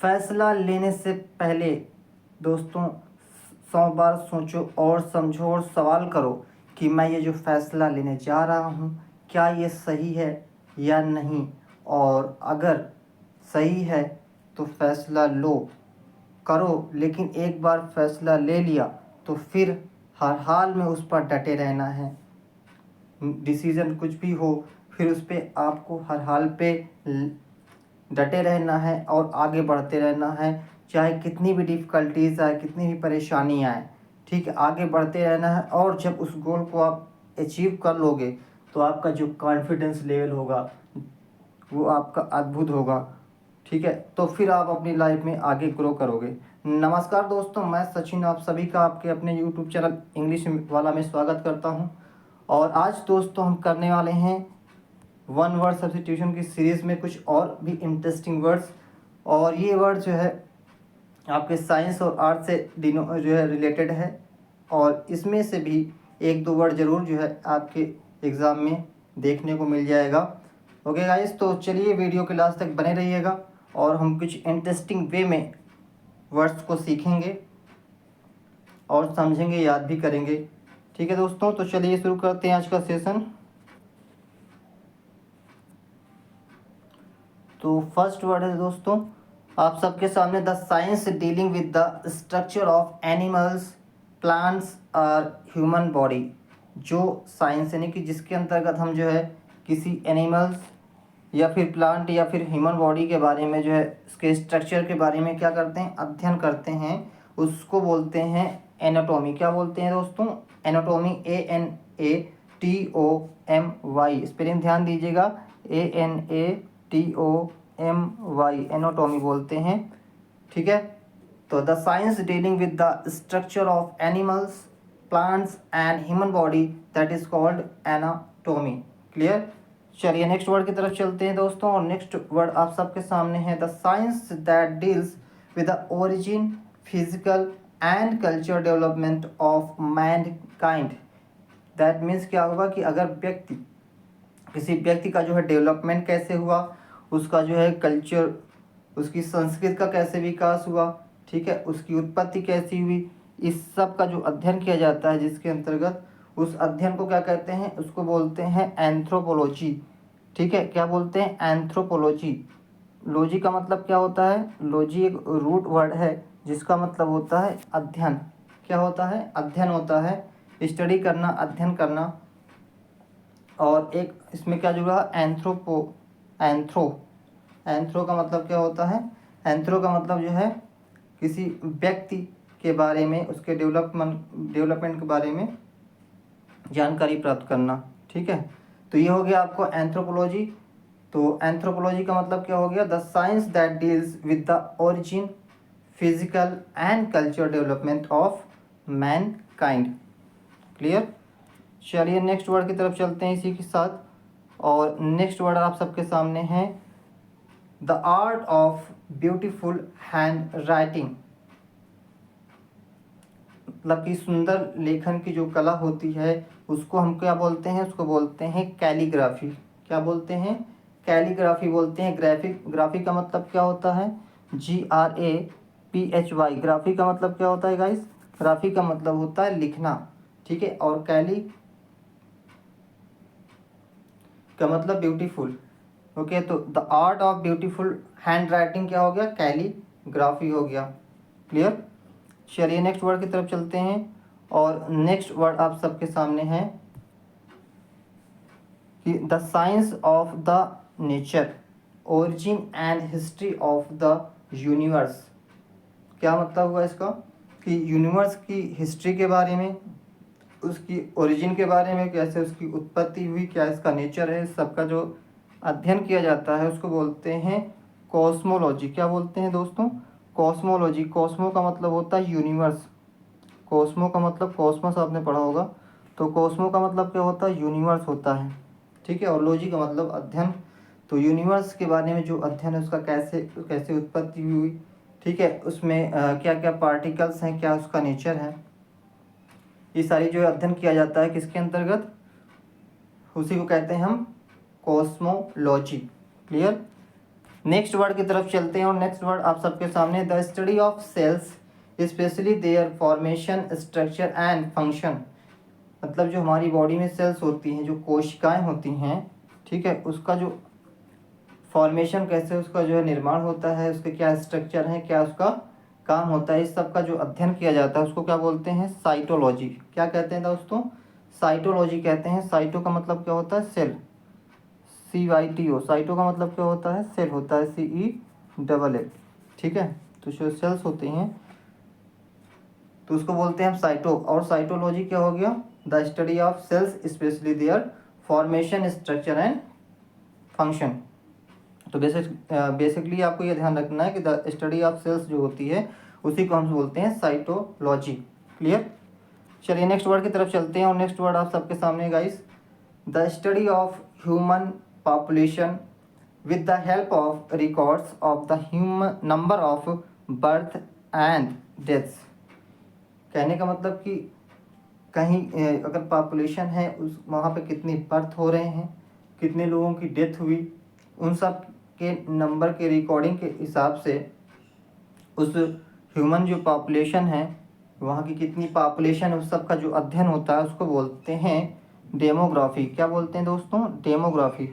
फैसला लेने से पहले दोस्तों 100 बार सोचो और समझो और सवाल करो कि मैं ये जो फ़ैसला लेने जा रहा हूँ क्या ये सही है या नहीं। और अगर सही है तो फ़ैसला लो, करो, लेकिन एक बार फ़ैसला ले लिया तो फिर हर हाल में उस पर डटे रहना है। डिसीज़न कुछ भी हो फिर उस पर आपको हर हाल पे डटे रहना है और आगे बढ़ते रहना है, चाहे कितनी भी डिफ़िकल्टीज़ आए, कितनी भी परेशानी आए, ठीक है, आगे बढ़ते रहना है। और जब उस गोल को आप अचीव कर लोगे तो आपका जो कॉन्फिडेंस लेवल होगा वो आपका अद्भुत होगा, ठीक है। तो फिर आप अपनी लाइफ में आगे ग्रो करोगे। नमस्कार दोस्तों, मैं सचिन आप सभी का आपके अपने यूट्यूब चैनल इंग्लिश वाला में स्वागत करता हूं। और आज दोस्तों हम करने वाले हैं वन वर्ड सब्स्टिट्यूशन की सीरीज़ में कुछ और भी इंटरेस्टिंग वर्ड्स। और ये वर्ड जो है आपके साइंस और आर्ट से जो है रिलेटेड है, और इसमें से भी एक दो वर्ड ज़रूर जो है आपके एग्ज़ाम में देखने को मिल जाएगा। ओके गाइस, तो चलिए वीडियो के लास्ट तक बने रहिएगा और हम कुछ इंटरेस्टिंग वे में वर्ड्स को सीखेंगे और समझेंगे, याद भी करेंगे, ठीक है दोस्तों। तो चलिए शुरू करते हैं आज का सेशन। तो फर्स्ट वर्ड है दोस्तों आप सबके सामने the science dealing with the structure of animals, plants और ह्यूमन बॉडी। जो साइंस यानी कि जिसके अंतर्गत हम जो है किसी एनिमल्स या फिर प्लांट या फिर ह्यूमन बॉडी के बारे में जो है इसके स्ट्रक्चर के बारे में क्या करते हैं, अध्ययन करते हैं, उसको बोलते हैं एनाटॉमी। क्या बोलते हैं दोस्तों? एनाटॉमी। ANATOMY स्पेलिंग ध्यान दीजिएगा, ANATOMY एनाटॉमी बोलते हैं, ठीक है। तो the science dealing with the structure of animals, plants and human body, that is called anatomy. Clear? चलिए नेक्स्ट वर्ड की तरफ चलते हैं दोस्तों। और नेक्स्ट वर्ड आप सबके सामने है the science that deals with the origin, physical and culture development of Mankind. That means क्या होगा कि अगर किसी व्यक्ति का जो है डेवलपमेंट कैसे हुआ, उसका जो है कल्चर, उसकी संस्कृति का कैसे विकास हुआ, ठीक है, उसकी उत्पत्ति कैसी हुई, इस सब का जो अध्ययन किया जाता है, जिसके अंतर्गत उस अध्ययन को क्या कहते हैं, उसको बोलते हैं एंथ्रोपोलॉजी, ठीक है। क्या बोलते हैं? एंथ्रोपोलॉजी। लॉजी का मतलब क्या होता है? लॉजी एक रूट वर्ड है जिसका मतलब होता है अध्ययन। क्या होता है? अध्ययन होता है, स्टडी करना, अध्ययन करना। और एक इसमें क्या जुड़ा? एंथ्रो का मतलब क्या होता है? एंथ्रो का मतलब जो है किसी व्यक्ति के बारे में, उसके डेवलपमेंट के बारे में जानकारी प्राप्त करना, ठीक है। तो ये हो गया आपको एंथ्रोपोलॉजी। तो एंथ्रोपोलॉजी का मतलब क्या हो गया? The science that deals with the origin, physical and culture development of Mankind. Clear? चलिए नेक्स्ट वर्ड की तरफ चलते हैं इसी के साथ। और नेक्स्ट वर्ड आप सबके सामने है the art of beautiful hand writing. मतलब कि सुंदर लेखन की जो कला होती है उसको हम क्या बोलते हैं? उसको बोलते हैं कैलीग्राफी। क्या बोलते हैं? कैलीग्राफी बोलते हैं। ग्राफी का मतलब क्या होता है? GRAPHY। ग्राफी का मतलब क्या होता है गाइस? ग्राफी का मतलब होता है लिखना, ठीक है। और कैली का मतलब ब्यूटीफुल। ओके, तो the art of beautiful hand writing क्या हो गया? कैलीग्राफी हो गया। क्लियर? चलिए नेक्स्ट वर्ड की तरफ चलते हैं। और नेक्स्ट वर्ड आप सबके सामने है कि the science of the nature, origin and history of the universe. क्या मतलब हुआ इसका? कि यूनिवर्स की हिस्ट्री के बारे में, उसकी ओरिजिन के बारे में, कैसे उसकी उत्पत्ति हुई, क्या इसका नेचर है, सबका जो अध्ययन किया जाता है उसको बोलते हैं कॉस्मोलॉजी। क्या बोलते हैं दोस्तों? कॉस्मोलॉजी। कॉस्मो का मतलब होता है यूनिवर्स। कॉस्मो का मतलब कॉस्मस आपने पढ़ा होगा, तो कॉस्मो का मतलब क्या होता है? यूनिवर्स होता है, ठीक है। और लॉजी का मतलब अध्ययन। तो यूनिवर्स के बारे में जो अध्ययन है उसका कैसे कैसे उत्पत्ति हुई, ठीक है, उसमें क्या क्या पार्टिकल्स हैं, क्या उसका नेचर है, ये सारी जो अध्ययन किया जाता है किसके अंतर्गत? उसी को कहते हैं हम कॉस्मोलॉजी। क्लियर? नेक्स्ट वर्ड की तरफ चलते हैं और नेक्स्ट वर्ड आप सबके सामने the study of cells specially their formation structure and function. मतलब जो हमारी बॉडी में सेल्स होती हैं, जो कोशिकाएं होती हैं, ठीक है, उसका जो फॉर्मेशन कैसे उसका जो है निर्माण होता है, उसके क्या स्ट्रक्चर है, क्या उसका काम होता है, इस सब का जो अध्ययन किया जाता है उसको क्या बोलते हैं? साइटोलॉजी। क्या कहते हैं दोस्तों? साइटोलॉजी कहते हैं। साइटो का मतलब क्या होता है? Cell, CYTO। साइटो का मतलब क्या होता है? सेल होता है, CELL। ठीक है, तो जो सेल्स होते हैं तो उसको बोलते हैं हम साइटो। और साइटोलॉजी क्या हो गया? The study of cells specially their formation structure and function. तो बेसिकली आपको ये ध्यान रखना है कि द स्टडी ऑफ सेल्स जो होती है उसी को हम बोलते हैं साइटोलॉजी। क्लियर? चलिए नेक्स्ट वर्ड की तरफ चलते हैं और नेक्स्ट वर्ड आप सबके सामने guys, the study of human population with the help of records of the human number of birth and deaths. कहने का मतलब कि कहीं अगर पॉपुलेशन है उस वहाँ पे कितनी बर्थ हो रहे हैं, कितने लोगों की डेथ हुई, उन सब के नंबर के रिकॉर्डिंग के हिसाब से उस ह्यूमन जो पॉपुलेशन है, वहाँ की कितनी पॉपुलेशन, उस सब का जो अध्ययन होता है उसको बोलते हैं डेमोग्राफी। क्या बोलते हैं दोस्तों? डेमोग्राफी।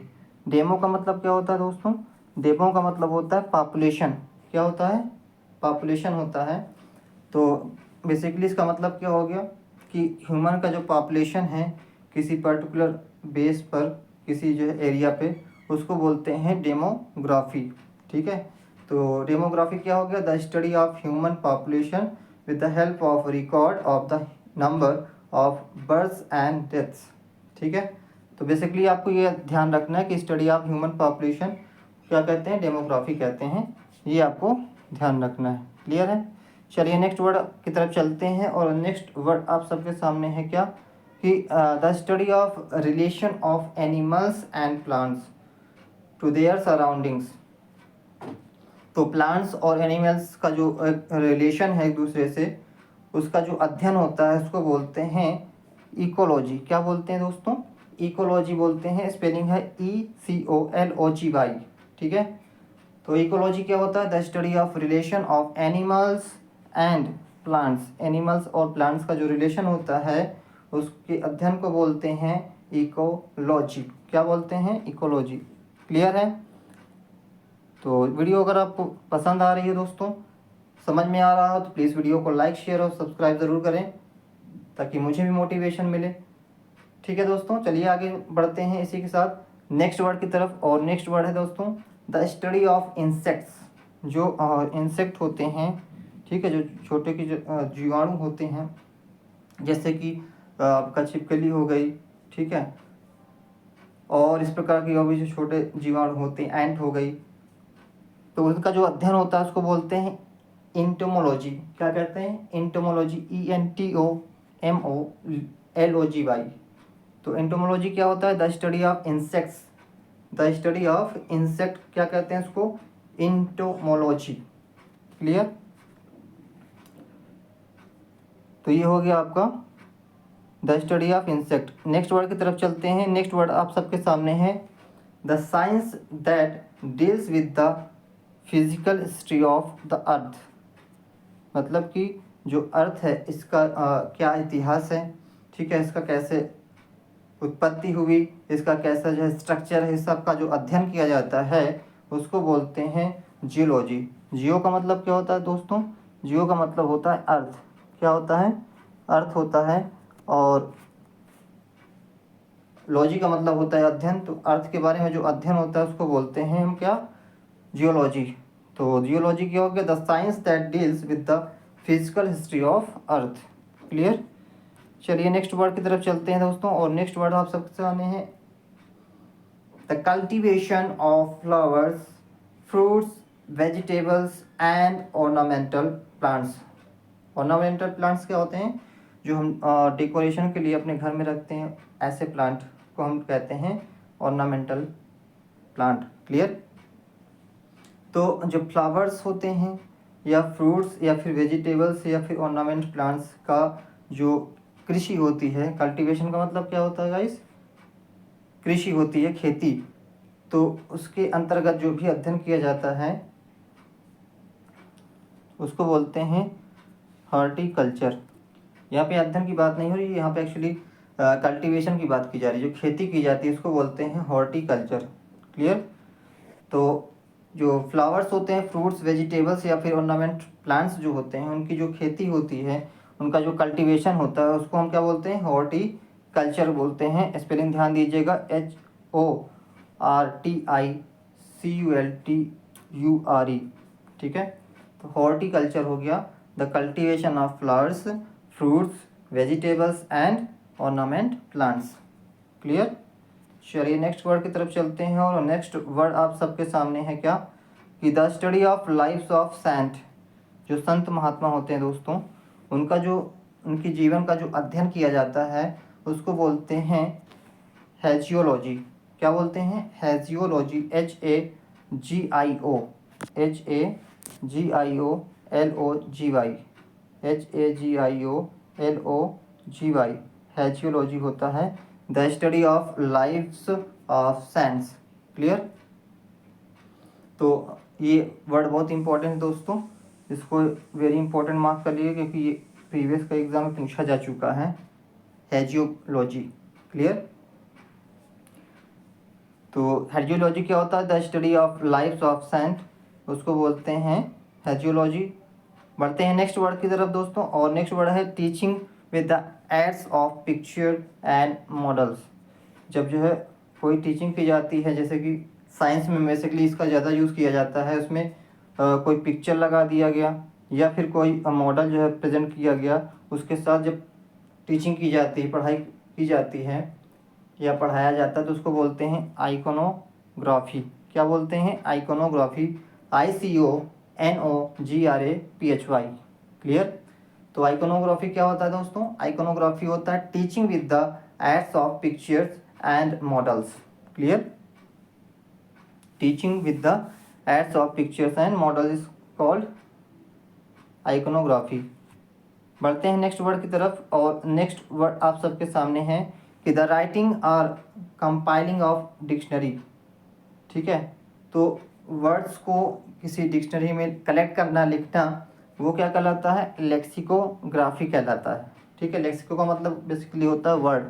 डेमो का मतलब क्या होता है दोस्तों? डेमो का मतलब होता है पॉपुलेशन। क्या होता है? पॉपुलेशन होता है। तो बेसिकली इसका मतलब क्या हो गया कि ह्यूमन का जो पॉपुलेशन है किसी पर्टिकुलर बेस पर, किसी जो है एरिया पे, उसको बोलते हैं डेमोग्राफी। ठीक है, तो डेमोग्राफी क्या हो गया? The study of human population with the help of record of the number of births and deaths. ठीक है, तो बेसिकली आपको ये ध्यान रखना है कि स्टडी ऑफ ह्यूमन पॉपुलेशन क्या कहते हैं? डेमोग्राफी कहते हैं। ये आपको ध्यान रखना है। क्लियर है? चलिए नेक्स्ट वर्ड की तरफ चलते हैं और नेक्स्ट वर्ड आप सबके सामने है क्या कि the study of relation of animals and plants to their surroundings. तो प्लांट्स और एनिमल्स का जो रिलेशन है एक दूसरे से, उसका जो अध्ययन होता है उसको बोलते हैं इकोलॉजी। क्या बोलते हैं दोस्तों? इकोलॉजी बोलते हैं। स्पेलिंग है ECOLOGY। ठीक है, तो इकोलॉजी क्या होता है? The study of relation of animals and plants. Animals और प्लांट्स का जो रिलेशन होता है उसके अध्ययन को बोलते हैं इकोलॉजी। क्या बोलते हैं? इकोलॉजी। क्लियर है? तो वीडियो अगर आपको पसंद आ रही है दोस्तों, समझ में आ रहा हो, तो प्लीज़ वीडियो को लाइक शेयर और सब्सक्राइब ज़रूर करें ताकि मुझे भी मोटिवेशन मिले। ठीक है दोस्तों, चलिए आगे बढ़ते हैं इसी के साथ नेक्स्ट वर्ड की तरफ। और नेक्स्ट वर्ड है दोस्तों द स्टडी ऑफ इंसेक्ट्स। जो इंसेक्ट होते हैं, ठीक है, जो छोटे की जो जीवाणु होते हैं, जैसे कि आपका छिपकली हो गई, ठीक है, और इस प्रकार के और भी जो छोटे जीवाणु होते हैं, एंट हो गई, तो उनका जो अध्ययन होता है उसको बोलते हैं इंटोमोलॉजी। क्या कहते हैं? इंटोमोलॉजी। ENTOMOLOGY। तो एंटोमोलॉजी क्या होता है? The study of insects. The study of insect क्या कहते हैं इसको? इंटोमोलॉजी। क्लियर? तो ये हो गया आपका the study of insect. Next word की तरफ चलते हैं। नेक्स्ट वर्ड आप सबके सामने है the science that deals with the physical history of the earth. मतलब कि जो अर्थ है इसका क्या इतिहास है, ठीक है, इसका कैसे उत्पत्ति हुई, इसका कैसा जो है स्ट्रक्चर है, इस सब का जो अध्ययन किया जाता है उसको बोलते हैं जियोलॉजी। जियो का मतलब क्या होता है दोस्तों? जियो का मतलब होता है अर्थ। क्या होता है? अर्थ होता है। और लॉजी का मतलब होता है अध्ययन। तो अर्थ के बारे में जो अध्ययन होता है उसको बोलते हैं हम क्या? जियोलॉजी। तो जियोलॉजी क्या हो गया? The science that deals with the physical history of earth. Clear? चलिए नेक्स्ट वर्ड की तरफ चलते हैं दोस्तों और नेक्स्ट वर्ड आप सबके सामने है the cultivation of flowers, fruits, vegetables and ornamental plants. Ornamental plants क्या होते हैं? जो हम डेकोरेशन के लिए अपने घर में रखते हैं, ऐसे प्लांट को हम कहते हैं ऑर्नामेंटल प्लांट। क्लियर? तो जो फ्लावर्स होते हैं या फ्रूट्स या फिर वेजिटेबल्स या फिर ऑर्नामेंट प्लांट्स का जो कृषि होती है, कल्टीवेशन का मतलब क्या होता है गाइस? कृषि होती है, खेती। तो उसके अंतर्गत जो भी अध्ययन किया जाता है उसको बोलते हैं हॉर्टिकल्चर। यहाँ पे अध्ययन की बात नहीं हो रही, यहाँ पे एक्चुअली कल्टीवेशन की बात की जा रही है। जो खेती की जाती है उसको बोलते हैं हॉर्टिकल्चर। क्लियर। तो जो फ्लावर्स होते हैं, फ्रूट्स, वेजिटेबल्स या फिर ऑर्नामेंट प्लांट्स जो होते हैं, उनकी जो खेती होती है, उनका जो कल्टीवेशन होता है, उसको हम क्या बोलते हैं? हॉर्टिकल्चर बोलते हैं। स्पेलिंग ध्यान दीजिएगा, HORTICULTURE। ठीक है। तो हॉर्टिकल्चर हो गया the cultivation of flowers, fruits, vegetables and ornament plants. Clear. चलिए नेक्स्ट वर्ड की तरफ चलते हैं। और नेक्स्ट वर्ड आप सबके सामने है क्या? कि the study of lifes of saint. जो संत महात्मा होते हैं दोस्तों, उनका जो उनकी जीवन का जो अध्ययन किया जाता है उसको बोलते हैं हेजियोलॉजी। क्या बोलते हैं? हेजियोलॉजी। HAGIOLOGY। HAGIOLOGY। हेजियोलॉजी होता है the study of lifes of saints. Clear. तो ये वर्ड बहुत इंपॉर्टेंट है दोस्तों, इसको वेरी इंपॉर्टेंट मार्क कर लिए क्योंकि ये प्रीवियस का एग्जाम में पूछा जा चुका है। हेजियोलॉजी। क्लियर। तो हेजियोलॉजी क्या होता है? The study of lifes of saint, उसको बोलते हैं हेजियोलॉजी। बढ़ते हैं नेक्स्ट वर्ड की तरफ दोस्तों। और नेक्स्ट वर्ड है teaching with the aids of picture and models. जब जो है कोई टीचिंग की जाती है, जैसे कि साइंस में बेसिकली इसका ज़्यादा यूज़ किया जाता है, उसमें कोई पिक्चर लगा दिया गया या फिर कोई मॉडल जो है प्रेजेंट किया गया, उसके साथ जब टीचिंग की जाती है, पढ़ाई की जाती है या पढ़ाया जाता है, तो उसको बोलते हैं आइकोनोग्राफी। क्या बोलते हैं? आइकोनोग्राफी। ICONOGRAPHY। क्लियर। तो आइकोनोग्राफी क्या होता है दोस्तों? आइकोनोग्राफी होता है teaching with the aids of pictures and models. Clear. Teaching with the aids of pictures and model is called iconography. बढ़ते हैं नेक्स्ट वर्ड की तरफ। और नेक्स्ट वर्ड आप सबके सामने है कि द राइटिंग और कंपाइलिंग ऑफ डिक्शनरी। ठीक है। तो वर्ड्स को किसी डिक्शनरी में कलेक्ट करना, लिखना, वो क्या कहलाता है? लेक्सिकोग्राफी कहलाता है। ठीक है। लेक्सिको का मतलब बेसिकली होता है वर्ड।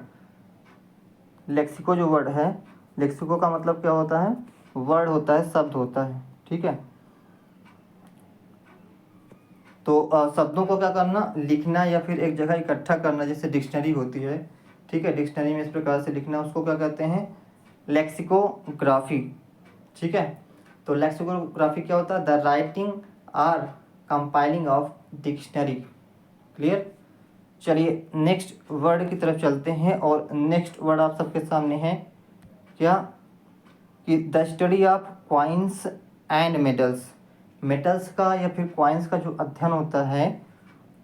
लेक्सिको जो वर्ड है, लेक्सिको का मतलब क्या होता है? वर्ड होता है, शब्द होता है। ठीक है। तो शब्दों को क्या करना? लिखना या फिर एक जगह इकट्ठा करना, जैसे डिक्शनरी होती है। ठीक है। डिक्शनरी में इस प्रकार से लिखना, उसको क्या कहते हैं? लेक्सिकोग्राफी। ठीक है। तो लेक्सिकोग्राफी क्या होता है? The writing or compiling of dictionary. Clear. चलिए नेक्स्ट वर्ड की तरफ चलते हैं। और नेक्स्ट वर्ड आप सबके सामने है क्या? कि the study of coins and medals. Metals का या फिर कॉइन्स का जो अध्ययन होता है,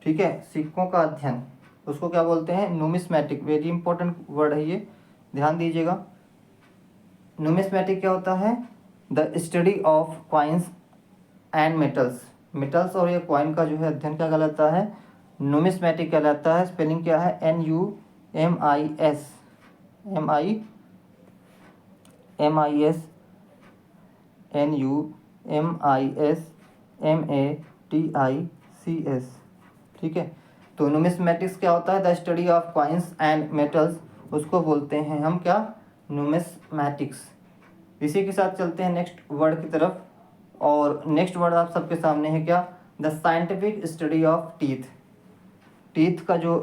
ठीक है, सिक्कों का अध्ययन, उसको क्या बोलते हैं? न्यूमिस्मैटिक। वेरी इंपॉर्टेंट वर्ड है ये, ध्यान दीजिएगा। न्यूमिस्मैटिक क्या होता है? The study of coins and metals. Metals और ये कॉइन का जो है अध्ययन क्या कहलाता है? न्यूमिस्मैटिक कहलाता है। स्पेलिंग क्या है? NUMIS NUMISMATICS। ठीक है। तो न्यूमिस्मैटिक्स क्या होता है? The study of coins and metals, उसको बोलते हैं हम क्या? न्यूमिस्मैटिक्स। इसी के साथ चलते हैं नेक्स्ट वर्ड की तरफ। और नेक्स्ट वर्ड आप सबके सामने है क्या? The scientific study of teeth. Teeth का जो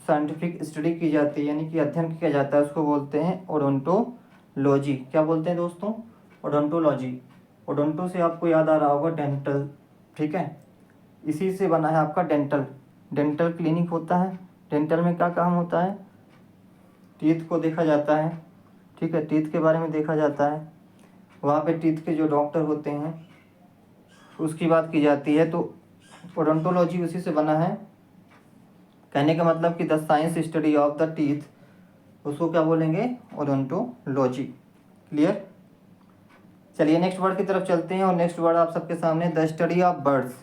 साइंटिफिक स्टडी की जाती है, यानी कि अध्ययन किया जाता है, उसको बोलते हैं ओडोंटोलॉजी। क्या बोलते हैं दोस्तों? ओडोंटोलॉजी। ओडोंटो से आपको याद आ रहा होगा डेंटल। ठीक है। इसी से बना है आपका डेंटल। डेंटल क्लिनिक होता है। डेंटल में क्या काम होता है? टीथ को देखा जाता है। ठीक है। टीथ के बारे में देखा जाता है। वहाँ पे टीथ के जो डॉक्टर होते हैं उसकी बात की जाती है। तो ओडोंटोलॉजी उसी से बना है। कहने का मतलब कि the science study of the teeth, उसको क्या बोलेंगे? ओडोंटोलॉजी। क्लियर। चलिए नेक्स्ट वर्ड की तरफ चलते हैं। और नेक्स्ट वर्ड आप सबके सामने द स्टडी ऑफ बर्ड्स,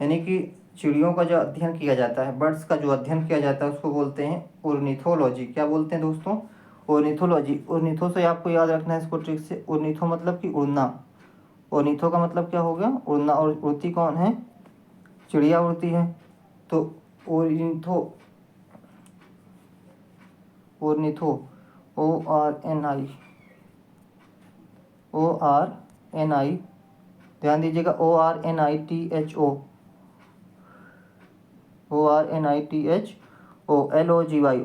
यानी कि चिड़ियों का जो अध्ययन किया जाता है, बर्ड्स का जो अध्ययन किया जाता है, उसको बोलते हैं ऑर्निथोलॉजी। क्या बोलते हैं दोस्तों? ओर्निथोलॉजी, ओर्निथो से आपको याद रखना है इसको ट्रिक से। ओर्निथो मतलब कि उड़ना, ओर्निथो का मतलब क्या हो गया, उड़ना। और उड़ती कौन है, चिड़िया उड़ती है। तो ओर्निथो, ओर्निथो, ORNI, ORNI, ध्यान दीजिएगा, ORNITHO, ORNITHOLOGY,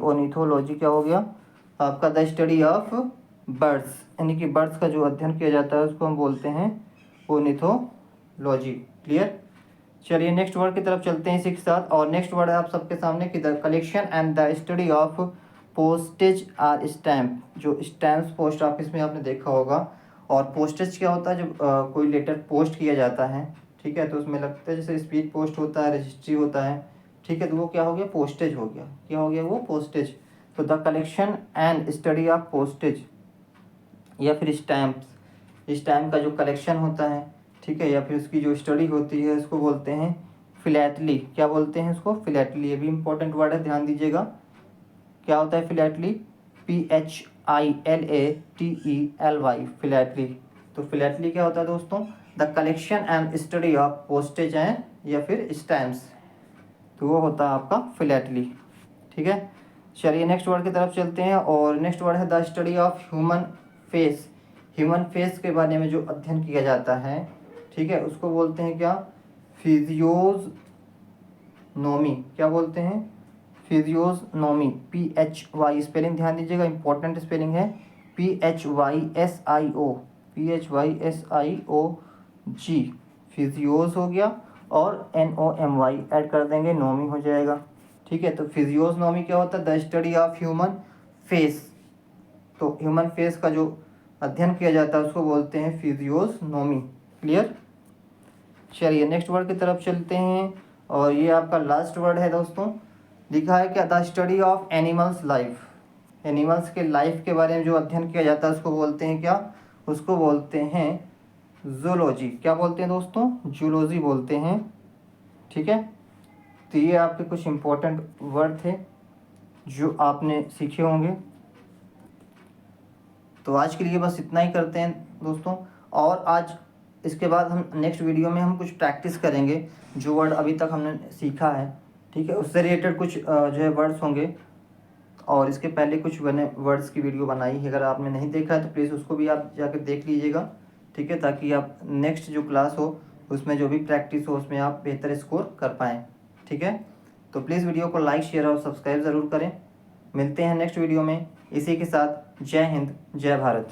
ओर्निथोलॉजी क्या हो गया आपका, द स्टडी ऑफ बर्ड्स, यानी कि बर्ड्स का जो अध्ययन किया जाता है उसको हम बोलते हैं ओर्निथोलॉजी। क्लियर। चलिए नेक्स्ट वर्ड की तरफ चलते हैं इसी के साथ। और नेक्स्ट वर्ड है आप सबके सामने कि the collection and the study of postage or stamp. जो स्टैम्प्स पोस्ट ऑफिस में आपने देखा होगा। और पोस्टेज क्या होता है, जब कोई लेटर पोस्ट किया जाता है, ठीक है, तो उसमें लगता है जैसे स्पीड पोस्ट होता है, रजिस्ट्री होता है, ठीक है, तो वो क्या हो गया, पोस्टेज हो गया। क्या हो गया वो, पोस्टेज। तो the collection and study of postage या फिर स्टैम्प्स, स्टैम्प का जो कलेक्शन होता है, ठीक है, या फिर उसकी जो स्टडी होती है उसको बोलते हैं फिलैटली। क्या बोलते हैं उसको, फिलैटली। ये भी इंपॉर्टेंट वर्ड है, ध्यान दीजिएगा। क्या होता है फिलैटली, PHILATELY, फिलैटली। तो फिलैटली क्या होता है दोस्तों, the collection and study of postage and या फिर स्टैम्प्स, तो वो होता है आपका फिलैटली। ठीक है। चलिए नेक्स्ट वर्ड की तरफ चलते हैं। और नेक्स्ट वर्ड है the study of human face. Human face के बारे में जो अध्ययन किया जाता है, ठीक है, उसको बोलते हैं क्या, फिजियोनोमी। क्या बोलते हैं, फिजियोनोमी, PHY, स्पेलिंग ध्यान दीजिएगा, इंपॉर्टेंट स्पेलिंग है, PHYSIO, फिजियोज हो गया, और NOMY ऐड कर देंगे, नोमी हो जाएगा। ठीक है, तो फिजियोनोमी क्या होता है, the study of human face. तो ह्यूमन फेस का जो अध्ययन किया जाता है उसको बोलते हैं फिजियोनोमी। क्लियर। चलिए नेक्स्ट वर्ड की तरफ चलते हैं। और ये आपका लास्ट वर्ड है दोस्तों, लिखा है क्या, the study of animals life. Animals के लाइफ के बारे में जो अध्ययन किया जाता है उसको बोलते हैं क्या, उसको बोलते हैं जूलॉजी। क्या बोलते हैं दोस्तों, जूलॉजी बोलते हैं। ठीक है, तो ये आपके कुछ इंपॉर्टेंट वर्ड थे जो आपने सीखे होंगे। तो आज के लिए बस इतना ही करते हैं दोस्तों। और आज इसके बाद हम नेक्स्ट वीडियो में हम कुछ प्रैक्टिस करेंगे, जो वर्ड अभी तक हमने सीखा है, ठीक है, उससे रिलेटेड कुछ जो है वर्ड्स होंगे। और इसके पहले कुछ बने वर्ड्स की वीडियो बनाई है, अगर आपने नहीं देखा है तो प्लीज़ उसको भी आप जाकर देख लीजिएगा। ठीक है, ताकि आप नेक्स्ट जो क्लास हो उसमें जो भी प्रैक्टिस हो उसमें आप बेहतर स्कोर कर पाएँ। ठीक है, तो प्लीज़ वीडियो को लाइक, शेयर और सब्सक्राइब ज़रूर करें। मिलते हैं नेक्स्ट वीडियो में। इसी के साथ जय हिंद, जय भारत।